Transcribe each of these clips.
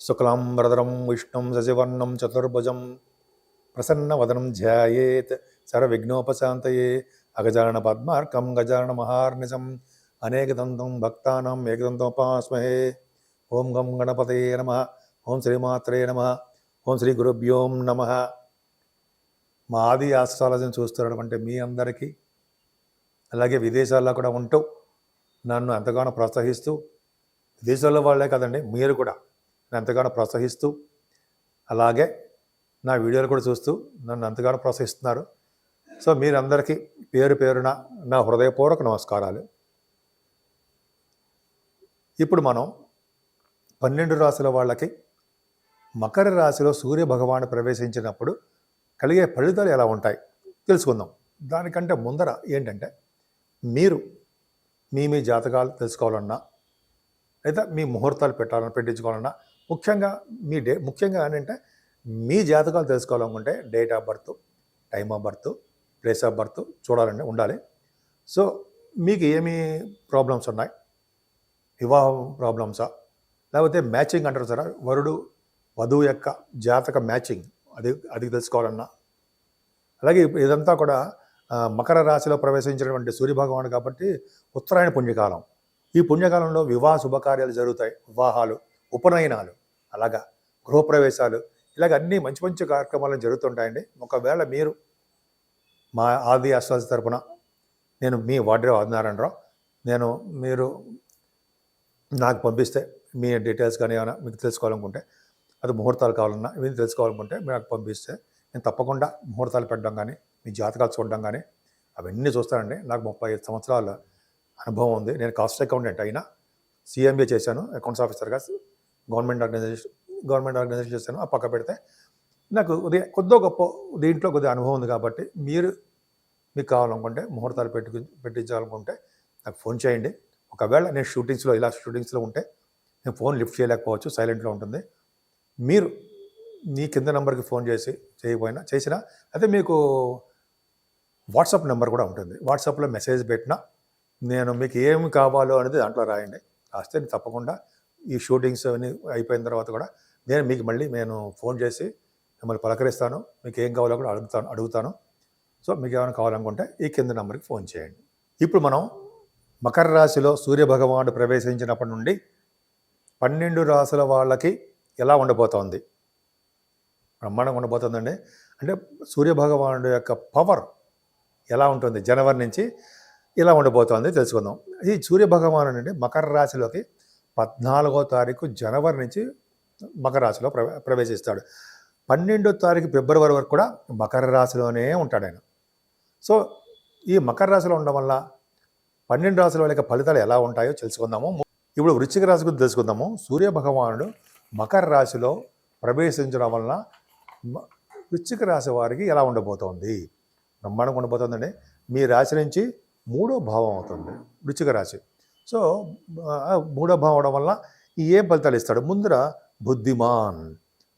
శుక్లాంబరధరం విష్ణుం శశివర్ణం చతుర్భుజం ప్రసన్నవదనం ధ్యాయేత్ సర్వవిఘ్నోపశాంతయే అగజానన పద్మార్కం గజానన మహార్నిశం అనేకదంతం భక్తానాం ఏకదంతోపాస్మహే. ఓం గం గణపతయే నమః. ఓం శ్రీమాత్రే నమః. ఓం శ్రీ గురుభ్యోం నమః. మా ఆది ఆస్ట్రాలజీని చూస్తున్నటువంటి మీ అందరికీ, అలాగే విదేశాల్లో కూడా ఉంటూ నన్ను ఎంతగానో ప్రోత్సహిస్తూ, విదేశాల్లో వాళ్ళే కదండి, మీరు కూడా నన్ను ఎంతగానో ప్రోత్సహిస్తూ, అలాగే నా వీడియోలు కూడా చూస్తూ నన్ను ఎంతగానో ప్రోత్సహిస్తున్నారు. సో మీరందరికీ పేరు పేరున నా హృదయపూర్వక నమస్కారాలు. ఇప్పుడు మనం 12 రాశుల వాళ్ళకి మకర రాశిలో సూర్య భగవాను ప్రవేశించినప్పుడు కలిగే ఫలితాలు ఎలా ఉంటాయి తెలుసుకుందాం. దానికంటే ముందర ఏంటంటే, మీరు మీ జాతకాలు తెలుసుకోవాలన్నా, లేదా మీ ముహూర్తాలు పెట్టించుకోవాలన్నా, ముఖ్యంగా ఏంటంటే మీ జాతకాలు తెలుసుకోవాలనుకుంటే date of birth, time of birth, place of birth చూడాలండి, ఉండాలి. సో మీకు ఏమి ప్రాబ్లమ్స్ ఉన్నాయి, వివాహం ప్రాబ్లమ్సా, లేకపోతే మ్యాచింగ్ అంటారు సార్, వరుడు వధువు యొక్క జాతక మ్యాచింగ్, అది తెలుసుకోవాలన్నా. అలాగే ఇదంతా కూడా మకర రాశిలో ప్రవేశించినటువంటి సూర్యభగవాను కాబట్టి ఉత్తరాయణ పుణ్యకాలం. ఈ పుణ్యకాలంలో వివాహ శుభకార్యాలు జరుగుతాయి, వివాహాలు, ఉపనయనాలు, అలాగా గృహప్రవేశాలు, ఇలాగ అన్నీ మంచి మంచి కార్యక్రమాలు జరుగుతుంటాయండి. ఒకవేళ మీరు మా ఆది ఆస్ట్రాలజీ తరపున, నేను మీ వాడ్రే ఆదినారాయణరావు, మీరు నాకు పంపిస్తే మీ డీటెయిల్స్ కానీ ఏమైనా మీకు తెలుసుకోవాలనుకుంటే, అది ముహూర్తాలు కావాలన్నా ఇవి తెలుసుకోవాలనుకుంటే మీరు నాకు పంపిస్తే నేను తప్పకుండా ముహూర్తాలు పెట్టడం కానీ, మీ జాతకాలు చూడడం కానీ అవన్నీ చూస్తానండి. నాకు 35 సంవత్సరాల అనుభవం ఉంది. నేను కాస్ట్ అకౌంటెంట్ అయినా, CMA చేశాను, అకౌంట్స్ ఆఫీసర్గా గవర్నమెంట్ ఆర్గనైజేషన్ చేశాను. ఆ పక్క పెడితే నాకు కొద్దో గొప్ప దీంట్లో కొద్దిగా అనుభవం ఉంది కాబట్టి మీకు కావాలనుకుంటే, ముహూర్తాలు పెట్టించాలనుకుంటే నాకు ఫోన్ చేయండి. ఒకవేళ నేను షూటింగ్స్లో ఉంటే నేను ఫోన్ లిఫ్ట్ చేయలేకపోవచ్చు, సైలెంట్లో ఉంటుంది. మీరు మీ కింద నెంబర్కి ఫోన్ చేసినా అయితే మీకు వాట్సాప్ నెంబర్ కూడా ఉంటుంది. వాట్సాప్లో మెసేజ్ పెట్టినా నేను మీకు ఏమి కావాలో అనేది దాంట్లో రాయండి. రాస్తే నేను తప్పకుండా ఈ షూటింగ్స్ అన్నీ అయిపోయిన తర్వాత కూడా నేను ఫోన్ చేసి మిమ్మల్ని పలకరిస్తాను. మీకు ఏం కావాలో కూడా అడుగుతాను. సో మీకు ఏమైనా కావాలనుకుంటే ఈ కింద నెంబర్కి ఫోన్ చేయండి. ఇప్పుడు మనం మకర రాశిలో సూర్యభగవానుడు ప్రవేశించినప్పటి నుండి 12 రాశుల వాళ్ళకి ఎలా ఉండబోతోంది, బ్రహ్మాండంగా ఉండబోతుందండి. అంటే సూర్యభగవానుడు యొక్క పవర్ ఎలా ఉంటుంది, జనవరి నుంచి ఇలా ఉండబోతోంది తెలుసుకుందాం. ఈ సూర్యభగవానుడు అండి మకర రాశిలోకి 14వ తారీఖు జనవరి నుంచి మకర రాశిలో ప్రవేశిస్తాడు. 12వ తారీఖు ఫిబ్రవరి వరకు కూడా మకర రాశిలోనే ఉంటాడు ఆయన. సో ఈ మకర రాశిలో ఉండడం వల్ల 12 రాశుల వాళ్ళ ఫలితాలు ఎలా ఉంటాయో తెలుసుకుందాము. ఇప్పుడు వృశ్చిక రాశి గురించి తెలుసుకుందాము. సూర్యభగవానుడు మకర రాశిలో ప్రవేశించడం వలన వృశ్చిక రాశి వారికి ఎలా ఉండబోతోంది, బ్రహ్మాండంగా ఉండబోతుందండి. మీ రాశి నుంచి 3వ భావం అవుతుంది వృశ్చిక రాశి. సో 3వ భావం అవడం వల్ల ఏం ఫలితాలు ఇస్తాడు? ముందర బుద్ధిమాన్,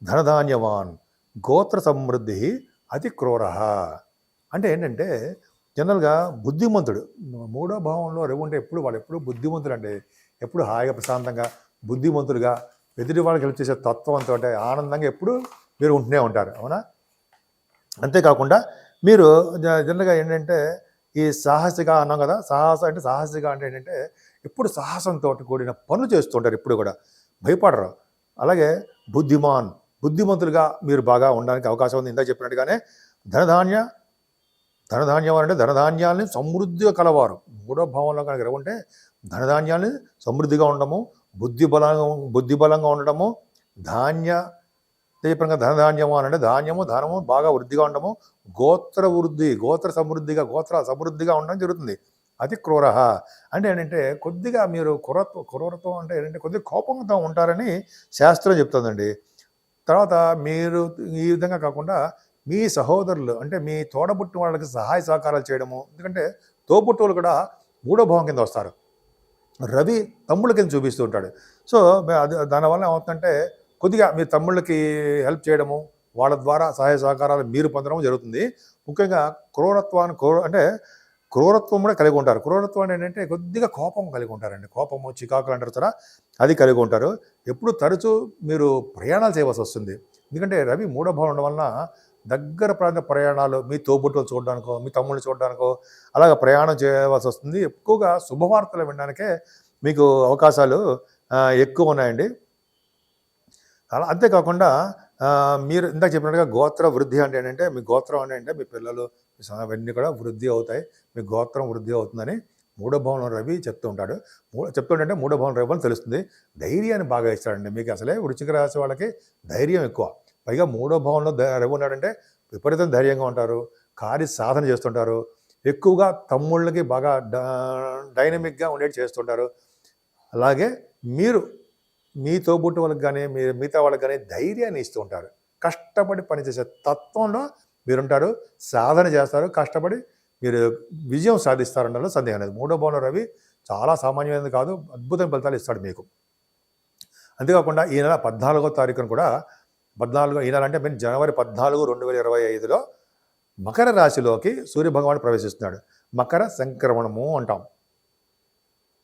ధనధాన్యవాన్, గోత్ర సమృద్ధి, అతి క్రూర. అంటే ఏంటంటే జనరల్గా బుద్ధిమంతుడు 3వ భావంలో ఉంటే వాళ్ళు ఎప్పుడు బుద్ధిమంతుడు అంటే ఎప్పుడు హాయిగా ప్రశాంతంగా బుద్ధిమంతులుగా ఎదుటి వాళ్ళకి హెల్ప్ చేసే తత్వంతో ఆనందంగా ఎప్పుడు మీరు ఉంటూనే ఉంటారు, అవునా? అంతేకాకుండా మీరు జనరల్గా ఏంటంటే ఈ సాహసిగా అన్నాం కదా, సాహసిగా అంటే ఏంటంటే ఎప్పుడు సాహసంతో కూడిన పనులు చేస్తుంటారు, ఎప్పుడు కూడా భయపడరు. అలాగే బుద్ధిమంతులుగా మీరు బాగా ఉండడానికి అవకాశం ఉంది. ఇందాక చెప్పినట్టుగానే ధనధాన్యం అంటే ధనధాన్యాలని సమృద్ధిగా కలవారు. 3వ భావంలో కనుక ఉంటే ధనధాన్యాన్ని సమృద్ధిగా ఉండడము, బుద్ధి బలంగా ఉండడము, ధనధాన్యము అంటే ధనము బాగా వృద్ధిగా ఉండడము, గోత్ర సమృద్ధిగా ఉండడం జరుగుతుంది. అతి క్రూర అంటే ఏంటంటే కొద్దిగా మీరు క్రూరత్వం అంటే ఏంటంటే కొద్దిగా కోపంతో ఉంటారని శాస్త్రం చెప్తుందండి. తర్వాత మీరు ఈ విధంగా కాకుండా మీ సహోదరులు అంటే మీ తోడబుట్టిన వాళ్ళకి సహాయ సహకారాలు చేయడము, ఎందుకంటే తోబుట్టువులు కూడా 3వ భావం కింద వస్తారు. రవి తమ్ముళ్ళ కింద చూపిస్తూ ఉంటాడు. సో దానివల్ల ఏమవుతుందంటే కొద్దిగా మీ తమ్ముళ్ళకి హెల్ప్ చేయడము, వాళ్ళ ద్వారా సహాయ సహకారాలు మీరు పొందడం జరుగుతుంది. ముఖ్యంగా అంటే క్రూరత్వం కూడా కలిగి ఉంటారు. క్రూరత్వం అంటే ఏంటంటే కొద్దిగా కోపం కలిగి ఉంటారండి. కోపము, చికాకులు అంటారు కదా, అది కలిగి ఉంటారు. ఎప్పుడు తరచూ మీరు ప్రయాణాలు చేయవలసి వస్తుంది. ఎందుకంటే రవి మూడో భావం ఉండడం వలన దగ్గర ప్రాంత ప్రయాణాలు, మీ తోబుట్టులు చూడడానికో, మీ తమ్ముళ్ళు చూడడానికో అలాగ ప్రయాణం చేయవలసి వస్తుంది. ఎక్కువగా శుభవార్తలు వినడానికే మీకు అవకాశాలు ఎక్కువ ఉన్నాయండి. అలా అంతేకాకుండా మీరు ఇందాక చెప్పినట్టుగా గోత్ర వృద్ధి అంటే ఏంటంటే, మీ గోత్రం అంటే మీ పిల్లలు అవన్నీ కూడా వృద్ధి అవుతాయి. మీ గోత్రం వృద్ధి అవుతుందని మూడో భవనం రవి చెప్తుంటాడు. చెప్తుంటే మూడో భవనం రవి అని తెలుస్తుంది. ధైర్యాన్ని బాగా ఇస్తాడండి మీకు. అసలే వృశ్చిక రాశి వాళ్ళకి ధైర్యం ఎక్కువ. పైగా మూడో భవనంలో రవి ఉన్నాడంటే విపరీతం ధైర్యంగా ఉంటారు, కార్య సాధన చేస్తుంటారు, ఎక్కువగా తమ్ముళ్ళకి బాగా డైనమిక్గా ఉండేది చేస్తుంటారు. అలాగే మీరు మీ తోబుట్టు వాళ్ళకి కానీ, మీరు మిగతా వాళ్ళకి కానీ ధైర్యాన్ని ఇస్తూ ఉంటారు. కష్టపడి పనిచేసే తత్వంలో మీరుంటారు, సాధన చేస్తారు, కష్టపడి మీరు విజయం సాధిస్తారనలో సందేహం లేదు. మూడో భవనం రవి చాలా సామాన్యమైనది కాదు, అద్భుతమైన ఫలితాలు ఇస్తాడు మీకు. అంతేకాకుండా ఈ నెల 14వ తారీఖున కూడా ఈ నెల అంటే మీరు జనవరి 14, 2025లో మకర రాశిలోకి సూర్యభగవానుడు ప్రవేశిస్తున్నాడు. మకర సంక్రమణము అంటాం.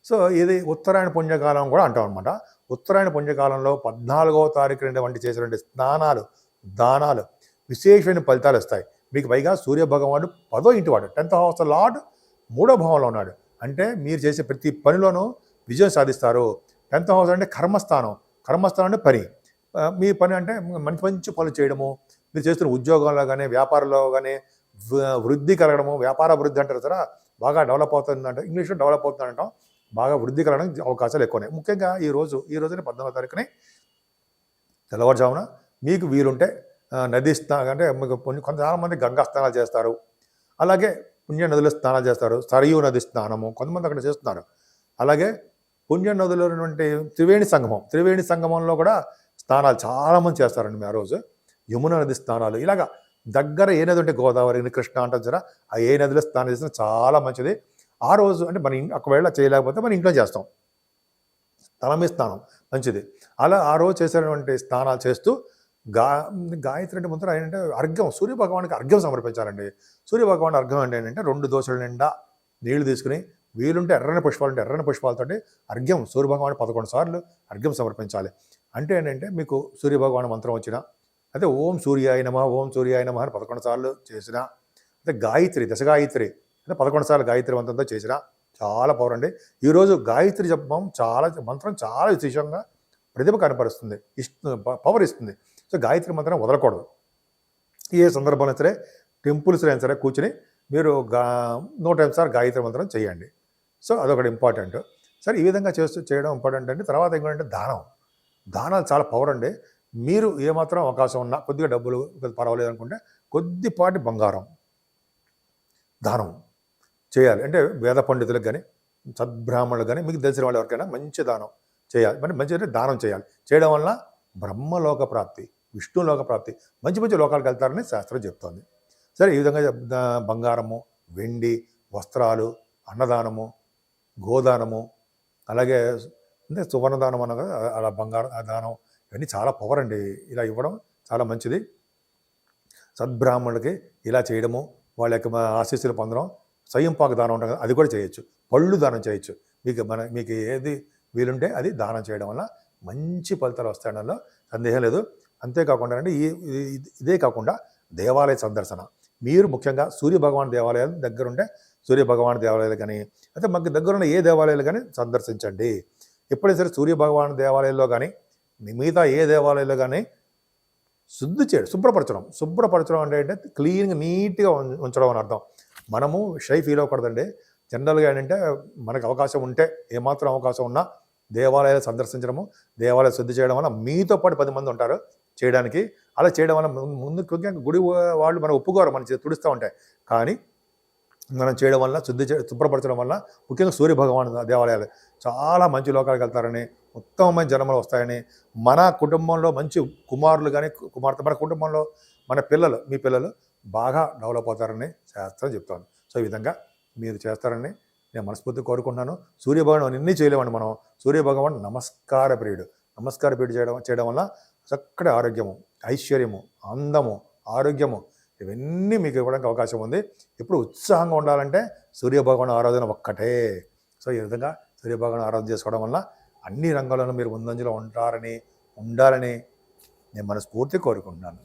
సో ఇది ఉత్తరాయణ పుణ్యకాలం కూడా అంటాం అనమాట. ఉత్తరాయణ పుణ్యకాలంలో 14వ తారీఖు వంటి చేసినటువంటి స్నానాలు, దానాలు విశేషమైన ఫలితాలు వస్తాయి మీకు. పైగా సూర్యభగవానుడు 10వ ఇంటి వాడు, 10th హౌస్ లార్డ్ మూడో భావంలో ఉన్నాడు. అంటే మీరు చేసే ప్రతి పనిలోనూ విజయం సాధిస్తారు. 10th హౌస్ అంటే కర్మస్థానం, కర్మస్థానం అంటే పని. మీ పని అంటే మంచి మంచి పనులు చేయడము, మీరు చేస్తున్న ఉద్యోగంలో కానీ, వ్యాపారంలో కానీ వృద్ధి కలగడము. వ్యాపార వృద్ధి అంటారు కదా, బాగా డెవలప్ అవుతుందంట, ఇంగ్లీష్లో డెవలప్ అవుతుందంటాం. బాగా వృద్ధి కలగడానికి అవకాశాలు ఎక్కువనే. ముఖ్యంగా ఈ రోజునే 14వ తారీఖుని తెల్లవారుజామున మీకు వీలుంటే నది స్నానం అంటే కొంతమంది గంగా స్నానాలు చేస్తారు, అలాగే పుణ్య నదుల స్నానాలు చేస్తారు. సరయూ నది స్నానము కొంతమంది అక్కడ చేస్తున్నారు. అలాగే పుణ్య నదులో ఉన్నటువంటి త్రివేణి సంగమంలో కూడా స్నానాలు చాలామంది చేస్తారండి ఆ రోజు. యమున నది స్నానాలు, ఇలాగా దగ్గర ఏ నది ఉంటే గోదావరి, కృష్ణ అంటారు జరా, ఆ ఏ నదిలో స్నానం చేసినా చాలా మంచిది. ఆ రోజు అంటే మన ఒకవేళ చేయలేకపోతే మన ఇంట్లో చేస్తాం, తల మీద స్నానం మంచిది. అలా ఆ రోజు చేసేటువంటి స్నానాలు చేస్తూ గాయత్రి అంటే ముందర ఏంటంటే అర్ఘ్యం, సూర్యభగవానికి అర్ఘ్యం సమర్పించాలండి. సూర్యభగవాన్ అర్ఘ్యం అంటే ఏంటంటే 2 దోశల నిండా నీళ్లు తీసుకుని, వీలుంటే ఎర్రని పుష్పాలతో అర్ఘ్యం సూర్యభగవాన్ 11 సార్లు అర్ఘ్యం సమర్పించాలి. అంటే ఏంటంటే మీకు సూర్యభగవాన్ మంత్రం వచ్చినా, అయితే ఓం సూర్యాయ నమః అని 11 సార్లు చేసినా, అంటే గాయత్రి దశగాయత్రి అంటే 11 సార్లు గాయత్రి మంత్రంతో చేసినా చాలా పవర్ అండి. ఈరోజు గాయత్రి జపం మంత్రం చాలా విశేషంగా ప్రతిభ కనపరుస్తుంది, పవర్ ఇస్తుంది. సో గాయత్రి మంత్రం వదలకూడదు. ఏ సందర్భంలో సరే, టెంపుల్స్ అయినా సరే కూర్చుని మీరు 108 సార్లు గాయత్రి మంత్రం చేయండి. సో అదొకటి ఇంపార్టెంట్. సరే, ఈ విధంగా చేయడం ఇంపార్టెంట్ అండి. తర్వాత ఏంటంటే దానాలు చాలా పవర్ అండి. మీరు ఏమాత్రం అవకాశం ఉన్నా, కొద్దిగా డబ్బులు పర్వాలేదు అనుకుంటే కొద్దిపాటి బంగారం దానం చేయాలి. అంటే వేద పండితులకు కానీ, సద్బ్రాహ్మణులకు కానీ, మీకు తెలిసిన వాళ్ళు ఎవరికైనా మంచి దానం చేయాలి. మరి మంచి దానం చేయాలి. చేయడం వల్ల బ్రహ్మలోక ప్రాప్తి, విష్ణులోక ప్రాప్తి, మంచి మంచి లోకాలకు వెళ్తారని శాస్త్రం చెప్తోంది. సరే, ఈ విధంగా బంగారము, వెండి, వస్త్రాలు, అన్నదానము, గోదానము, అలాగే అంటే సువర్ణదానం అన్న కదా, అలా బంగారం దానం, ఇవన్నీ చాలా పవర్ అండి. ఇలా ఇవ్వడం చాలా మంచిది. సద్బ్రాహ్మణులకి ఇలా చేయడము, వాళ్ళ యొక్క ఆశీస్సులు పొందడం, స్వయంపాక దానం ఉంటుంది కదా, అది కూడా చేయొచ్చు. పళ్ళు దానం చేయొచ్చు. మీకు ఏది వీలుంటే అది దానం చేయడం వల్ల మంచి ఫలితాలు వస్తాయనలో సందేహం లేదు. అంతేకాకుండా అండి, ఇదే కాకుండా దేవాలయ సందర్శన. మీరు ముఖ్యంగా సూర్యభగవాన్ దేవాలయాలు దగ్గరుంటే సూర్యభగవాన్ దేవాలయాలు కానీ, అయితే మాకు దగ్గరున్న ఏ దేవాలయాలు కానీ సందర్శించండి. ఎప్పుడైనా సరే సూర్యభగవాన్ దేవాలయంలో కానీ, మిగతా ఏ దేవాలయాల్లో కానీ శుభ్రపరచడం అంటే క్లీన్గా నీట్గా ఉంచడం అని అర్థం. మనము షై ఫీల్ అవ్వకూడదండి. జనరల్గా ఏంటంటే మనకు అవకాశం ఉంటే, ఏమాత్రం అవకాశం ఉన్నా దేవాలయాలు సందర్శించడము, దేవాలయాలు శుద్ధి చేయడం వల్ల మీతో పాటు 10 మంది ఉంటారు చేయడానికి. అలా చేయడం వల్ల ముందు గుడి వాళ్ళు మనం ఒప్పుకోరు, మన తుడుస్తూ ఉంటాయి. కానీ మనం చేయడం వల్ల శుభ్రపరచడం వల్ల ముఖ్యంగా సూర్యభగవాన్ దేవాలయాలు చాలా మంచి లోకాలకు వెళ్తారని, ఉత్తమమైన జన్మలు వస్తాయని, మన కుటుంబంలో మంచి కుమారులు కానీ కుమార్తె, మన కుటుంబంలో మీ పిల్లలు బాగా డెవలప్ అవుతారని శాస్త్రం చెప్తాను. సో ఈ విధంగా మీరు చేస్తారని నేను మనస్ఫూర్తి కోరుకుంటున్నాను. సూర్యభగవాన్ అన్నీ చేయలేమండి మనం. సూర్యభగవాన్ నమస్కార ప్రియుడు చేయడం వల్ల చక్కటి ఆరోగ్యము, ఐశ్వర్యము, అందము, ఆరోగ్యము, ఇవన్నీ మీకు ఇవ్వడానికి అవకాశం ఉంది. ఇప్పుడు ఉత్సాహంగా ఉండాలంటే సూర్యభగవాన్ ఆరాధన ఒక్కటే. సో ఈ విధంగా సూర్యభగవాన్ ఆరాధన చేసుకోవడం వల్ల అన్ని రంగాల్లోనూ మీరు ముందంజలో ఉండాలని నేను మనస్ఫూర్తిగా కోరుకుంటున్నాను.